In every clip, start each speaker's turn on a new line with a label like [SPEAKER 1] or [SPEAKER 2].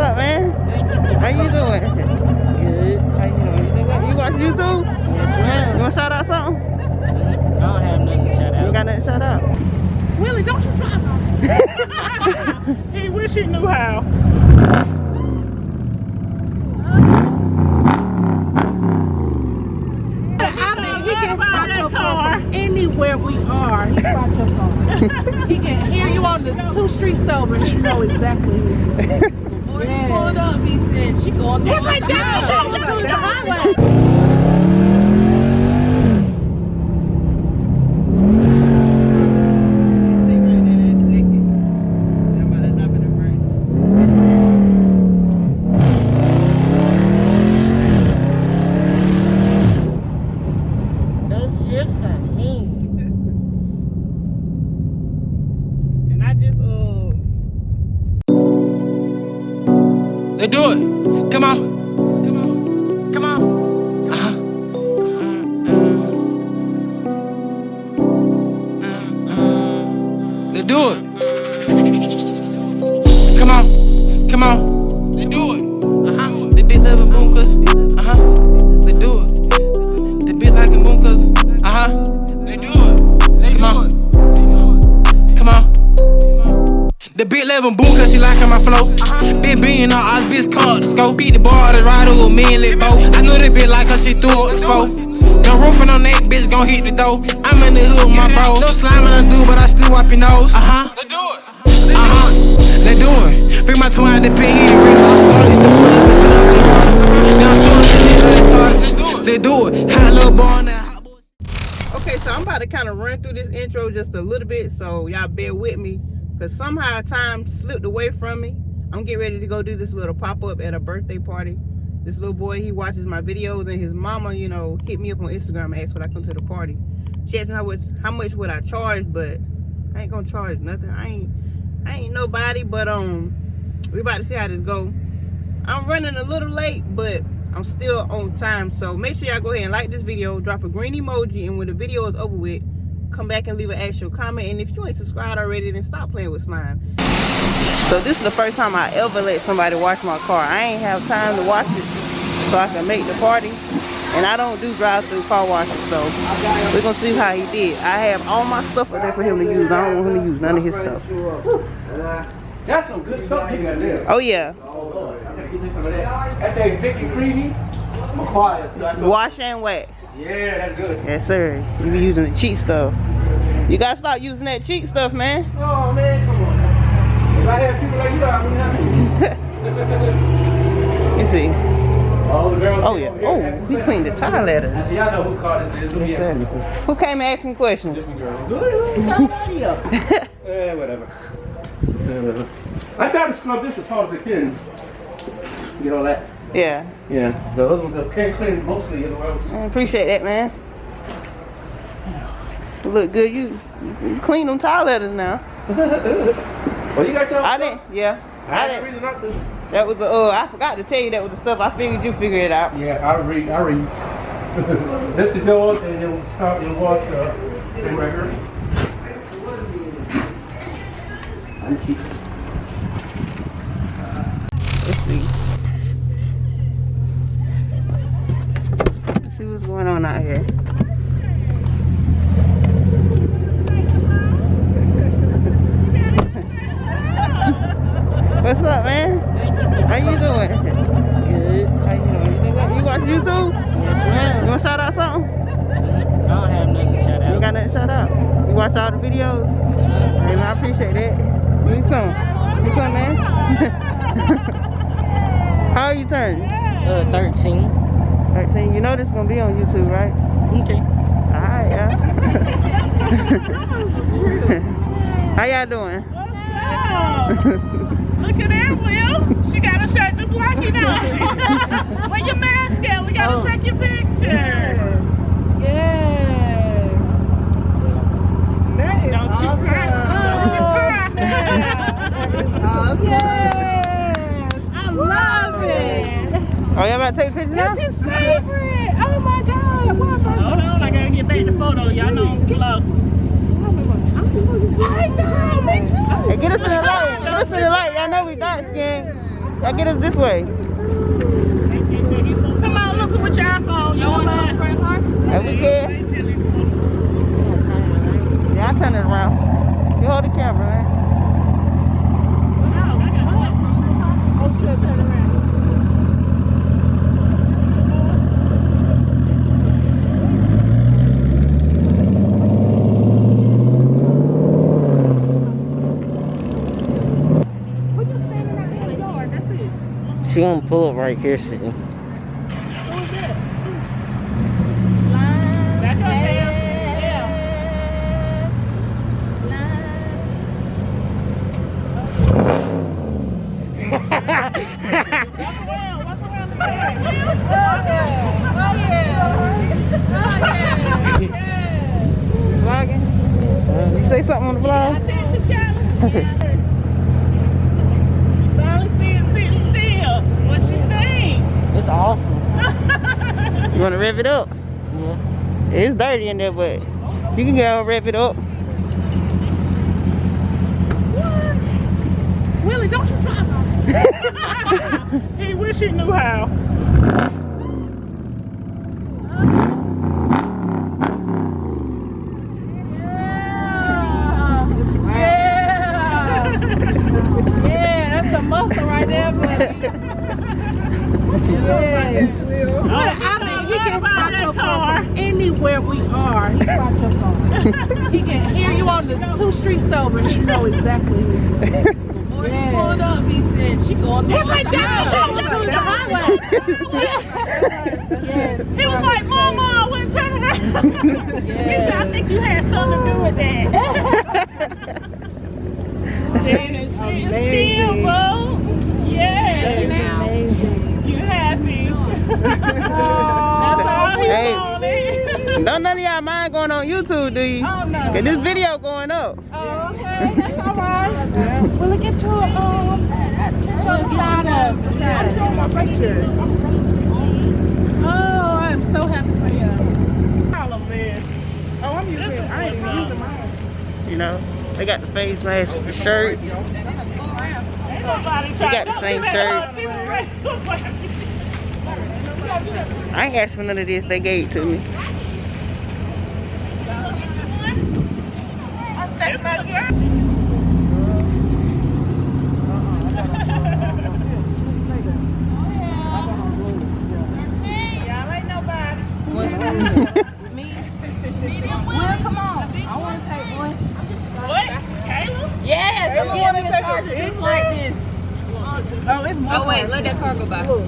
[SPEAKER 1] up, man? How you doing? Good. How you doing? You watch YouTube?
[SPEAKER 2] Yes, ma'am.
[SPEAKER 1] You want to shout out something?
[SPEAKER 2] I don't have nothing to shout out.
[SPEAKER 1] You got nothing to shout out?
[SPEAKER 3] Willie, don't you talk about it. He wish he knew how. I mean, he can spot your car anywhere we are. He spot your car. He can hear you on the 2 streets over. He know exactly who you are.
[SPEAKER 4] Before he pulled up, he said she going to the highway.
[SPEAKER 5] Let's do it. Come on. Come on. Come on. Let's do it. Come on. Come on. Let's do it. The big loving boom cuz. Let's do it. The big like a boom cuz. Let's do it. Come on. Come on. The big level boom cause she liking my flow. Big being on all bitch called the scope. Beat the bar to ride with me and lit bow. I know that bitch like her, she threw up the foe. Done roofing on that bitch gon' hit the dough. I'm in the hood with my bro. No slime on the dude, but I still wipe your nose. Let's do it. Let's do it. Bring my twin out the pin, he the real lost story. Used to pull up and shoot up the water. Now I'm showing the nigga they targets. Let's do it. Hot little boy now.
[SPEAKER 1] Okay, so I'm about to kind of run through this intro just a little bit, so y'all bear with me. Because somehow time slipped away from me. I'm getting ready to go do this little pop-up at a birthday party. This little boy, he watches my videos, and his mama, you know, hit me up on Instagram and asked would I come to the party. She asked me how much would I charge, but I ain't gonna charge nothing. I ain't nobody, but we about to see how this go. I'm running a little late, but I'm still on time. So make sure y'all go ahead and like this video, drop a green emoji, and when the video is over with, come back and leave an actual comment. And if you ain't subscribed already, then stop playing with slime. So this is the first time I ever let somebody wash my car. I ain't have time to wash it so I can make the party. And I don't do drive-through car washes, so we're gonna see how he did. I have all my stuff up there for him to use. I don't want him to use none of his stuff.
[SPEAKER 6] That's some good stuff you got there.
[SPEAKER 1] Oh yeah.
[SPEAKER 6] Oh Lord, I gotta get me some of that. That thing thick and creamy. Quiet.
[SPEAKER 1] Wash and wax.
[SPEAKER 6] Yeah, that's good.
[SPEAKER 1] Yes sir. You be using the cheap stuff. You gotta stop using that cheap stuff, man.
[SPEAKER 6] Oh man, come on. If I had people like you, I wouldn't have to.
[SPEAKER 1] You see.
[SPEAKER 6] All the girls.
[SPEAKER 1] Oh yeah. Oh, we cleaned the tile letters.
[SPEAKER 6] I see. I know who called this.
[SPEAKER 1] Yes, sir. Who came and asked me questions?
[SPEAKER 6] Different girl. Whatever. I tried to scrub this as hard as I can. Get all that.
[SPEAKER 1] Yeah.
[SPEAKER 6] Yeah. The other one can't clean mostly in the world.
[SPEAKER 1] I appreciate that, man. You look good. You clean them tile letters now.
[SPEAKER 6] Well, you got your.
[SPEAKER 1] I didn't. Yeah.
[SPEAKER 6] I didn't. Reason not to.
[SPEAKER 1] That was the. I forgot to tell you that was the stuff. I figured you figure it out.
[SPEAKER 6] Yeah, I read. This is yours, and you'll wash the record.
[SPEAKER 1] Let's see. Let's see what's going on out here. What's up, man? How you doing? Good. How you doing? You watch YouTube?
[SPEAKER 2] Yes, ma'am.
[SPEAKER 1] You want to shout out something?
[SPEAKER 2] I don't have nothing to shout out.
[SPEAKER 1] You got nothing to shout out? You watch all the videos?
[SPEAKER 2] Yes, ma'am.
[SPEAKER 1] Hey, man, I appreciate that. Give me some. Give me some, man. How are you turning?
[SPEAKER 2] 13.
[SPEAKER 1] 13. You know this is going to be on YouTube, right?
[SPEAKER 2] Okay.
[SPEAKER 1] Alright, yeah. How y'all doing?
[SPEAKER 3] Look at that, Will. She got a shirt that's lucky, don't she? Where your mask at? We gotta take your picture. Yes. That is don't awesome. You cry. Don't you cry. That is awesome. Yes. I love it.
[SPEAKER 1] Oh, y'all about to take a picture now?
[SPEAKER 3] That's his favorite. Oh my God. Hold on, I gotta get back the photo. Y'all know I'm slow. I know, me too.
[SPEAKER 1] Hey, get us in the light. Get us in the light. Y'all know we dark skinned. Y'all get us this way.
[SPEAKER 3] Come on, look at what y'all phone.
[SPEAKER 4] You want to go in the front car?
[SPEAKER 1] If we can. Yeah, I'll turn it around. You hold the camera, man.
[SPEAKER 3] Oh, she gotta turn around.
[SPEAKER 2] She gonna pull up right here, sitting.
[SPEAKER 3] That's your tail.
[SPEAKER 1] Vlogging? You say something on the vlog?
[SPEAKER 3] What you think?
[SPEAKER 2] It's awesome.
[SPEAKER 1] You want to rev it up?
[SPEAKER 2] Yeah.
[SPEAKER 1] It's dirty in there, but you can go rev it up.
[SPEAKER 3] Willie, don't you drive off. He wish he knew how.
[SPEAKER 4] Yeah, that's a muscle right there, buddy.
[SPEAKER 3] I mean, he can start your car
[SPEAKER 4] Anywhere we are, he start your car. He can hear you on the 2 streets over. He know exactly where you are. When he pulled up, he said, she going to the highway.
[SPEAKER 3] He was like, Mama, I wouldn't turn around. He said, I think you had something to do with that. Still, bro. Yeah. You happy. That's all he
[SPEAKER 1] Hey.
[SPEAKER 3] wanted.
[SPEAKER 1] Don't none of y'all mind going on YouTube, do you?
[SPEAKER 3] Oh, no.
[SPEAKER 1] Cause this video going up.
[SPEAKER 4] Oh, okay, that's all right. Will it get you a Oh, I'm so happy for you.
[SPEAKER 3] All of this. Oh, I'm using it. I ain't using mine.
[SPEAKER 1] You know, they got the face mask, the shirt.
[SPEAKER 3] Ain't nobody
[SPEAKER 1] She got the
[SPEAKER 3] tried-
[SPEAKER 1] same
[SPEAKER 3] She
[SPEAKER 1] shirt.
[SPEAKER 3] was ready to fight.
[SPEAKER 1] I ain't asked for none of this. They gave it to me.
[SPEAKER 3] Y'all ain't nobody.
[SPEAKER 4] Well, come on. I want to take one.
[SPEAKER 3] What? Caleb?
[SPEAKER 4] Yes, I'm giving me a charger. It's like this. Oh, wait, let that car go by.
[SPEAKER 3] Oh,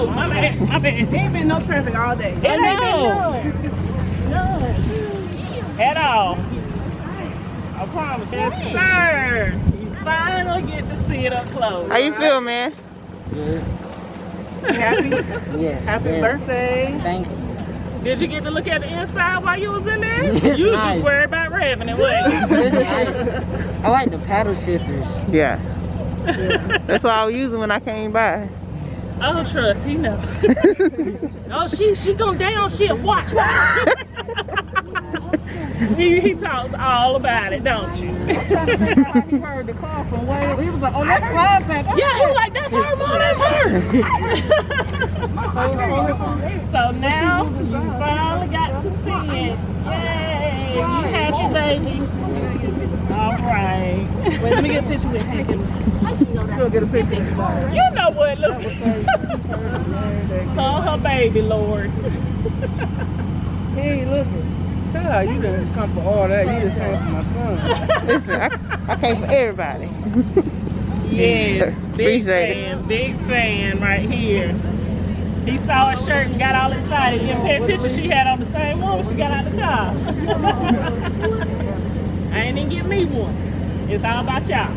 [SPEAKER 3] my bad. My bad. Ain't been no traffic all day. It ain't been none. At all. I promise. Yes, sir. You finally get to see it up close.
[SPEAKER 1] How you feel, man?
[SPEAKER 2] Good.
[SPEAKER 3] Happy?
[SPEAKER 2] Yes.
[SPEAKER 3] Happy
[SPEAKER 2] very.
[SPEAKER 3] birthday.
[SPEAKER 2] Thank you.
[SPEAKER 3] Did you get to look at the inside while you was in there?
[SPEAKER 2] It's
[SPEAKER 3] You was
[SPEAKER 2] nice.
[SPEAKER 3] just worried about revving it, wasn't
[SPEAKER 2] It's nice. I like the paddle shifters.
[SPEAKER 1] Yeah.
[SPEAKER 3] you?
[SPEAKER 1] That's what I was using when I came by.
[SPEAKER 3] Oh, trust, he know. Oh, she gonna down shit. Watch. He talks all about it, don't you?
[SPEAKER 4] He heard the car from way. He was like, oh, that's Slimepack.
[SPEAKER 3] Yeah, he was like, that's her, Mom, that's her. So now you finally got to see it. Yay! You happy, baby? All right. Wait, let me get a picture with Hank. Go get a picture. You know what? Look. Call her baby, Lord.
[SPEAKER 6] Hey, look. Child, you done come for all that. You just came for my son.
[SPEAKER 1] Listen, I came for everybody.
[SPEAKER 3] Yes, big
[SPEAKER 1] Appreciate
[SPEAKER 3] fan, big fan right here. He saw her shirt and got all excited. You pay attention, she had on the same one when she got out of the car. I ain't even give me one. It's all about y'all.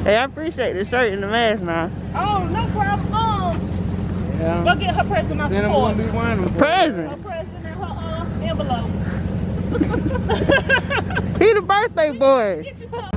[SPEAKER 1] Hey, I appreciate the shirt and the mask now.
[SPEAKER 3] Oh, no problem.
[SPEAKER 6] Yeah.
[SPEAKER 3] Go get her present off the
[SPEAKER 6] Send him
[SPEAKER 3] porch.
[SPEAKER 6] one new wine.
[SPEAKER 3] Her
[SPEAKER 1] Present.
[SPEAKER 3] present in her envelope.
[SPEAKER 1] He the birthday boy.
[SPEAKER 3] Get you some.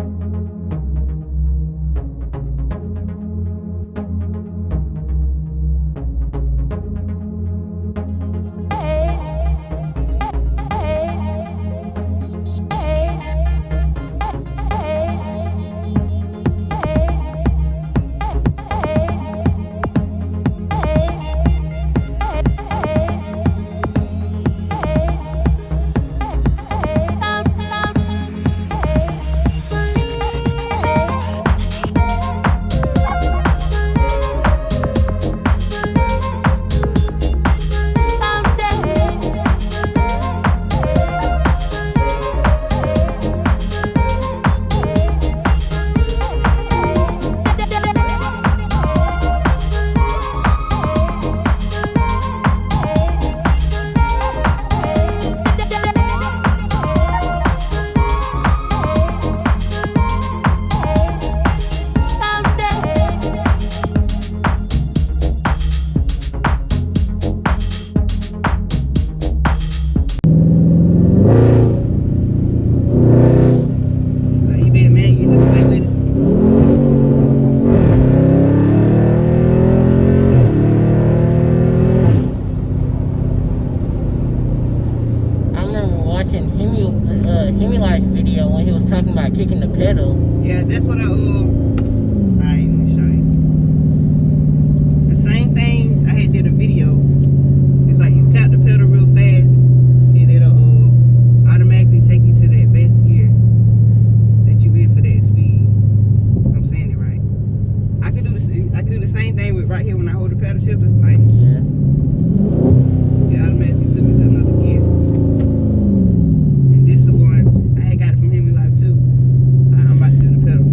[SPEAKER 1] I can do the same thing with right here when I hold the pedal shifter. Like,
[SPEAKER 2] Yeah.
[SPEAKER 1] it automatically took me to another gear. And this is the one I had got it from him in life too. I'm about to do the pedal.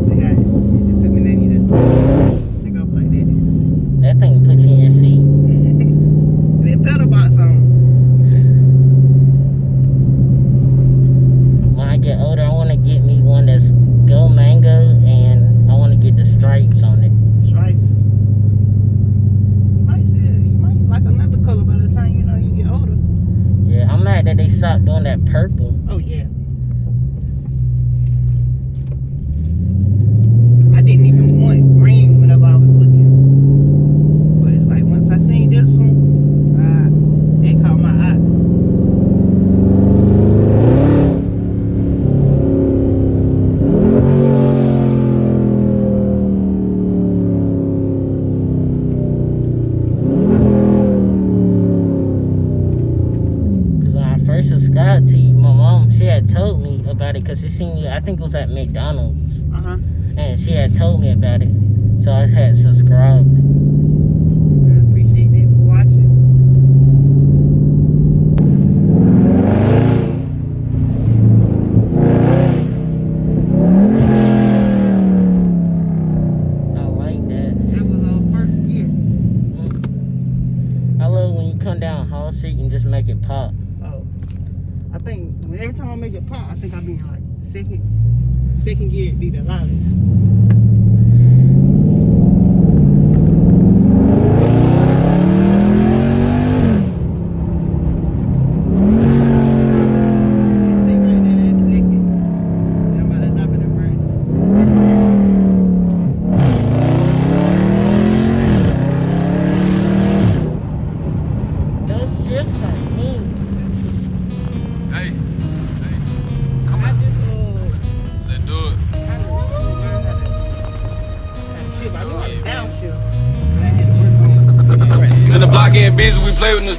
[SPEAKER 1] See how it just took me there. You just take off like that.
[SPEAKER 2] That thing will put you in your seat.
[SPEAKER 1] That pedal box on.
[SPEAKER 2] When I get older, I want to get me one that's go mango, and I want to get the stripes on it.
[SPEAKER 1] Stripes. You might like another color by the time you know you get older.
[SPEAKER 2] Yeah, I'm mad that they stopped doing that purple.
[SPEAKER 1] Oh yeah. I didn't even want green whenever I was looking. But it's like once I seen this one, it caught my eye.
[SPEAKER 2] Because when I first subscribed to you, my mom, she had told me about it because she seen you, I think it was at McDonald's.
[SPEAKER 1] Uh-huh.
[SPEAKER 2] And she had told me about it. So I had subscribed.
[SPEAKER 1] I appreciate it for watching.
[SPEAKER 2] I like that.
[SPEAKER 1] That was our first gear.
[SPEAKER 2] I love when you come down Hall Street and just make it pop.
[SPEAKER 1] Oh. I think every time I make it pop, I think I'll be in like second gear, it'd be the loudest. See right there, that's second. I'm about to drop it in first.
[SPEAKER 2] Those strips are mean.
[SPEAKER 5] Hey,
[SPEAKER 1] I just
[SPEAKER 5] let's do it.
[SPEAKER 1] kind of recently learned how to shift. I knew how to downshift, but I had to work on it.
[SPEAKER 5] Spin the block getting busy, we play with new